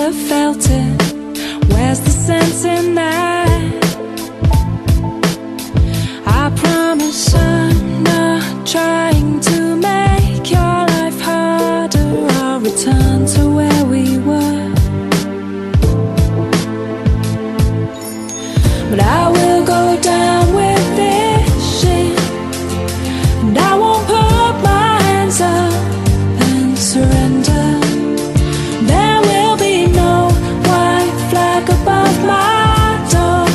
never felt it. Where's the sense in that? I promise I'm not trying to make your life harder. I'll return to where we were, but I will go down with this ship, and I won't put my hands up and surrender. There will be no white flag above my door.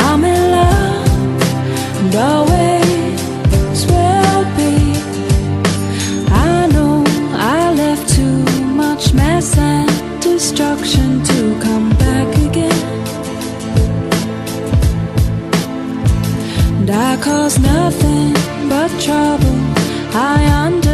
I'm in love and always will be. I know I left too much mess and destruction to come back again, and I caused nothing but trouble. I understand.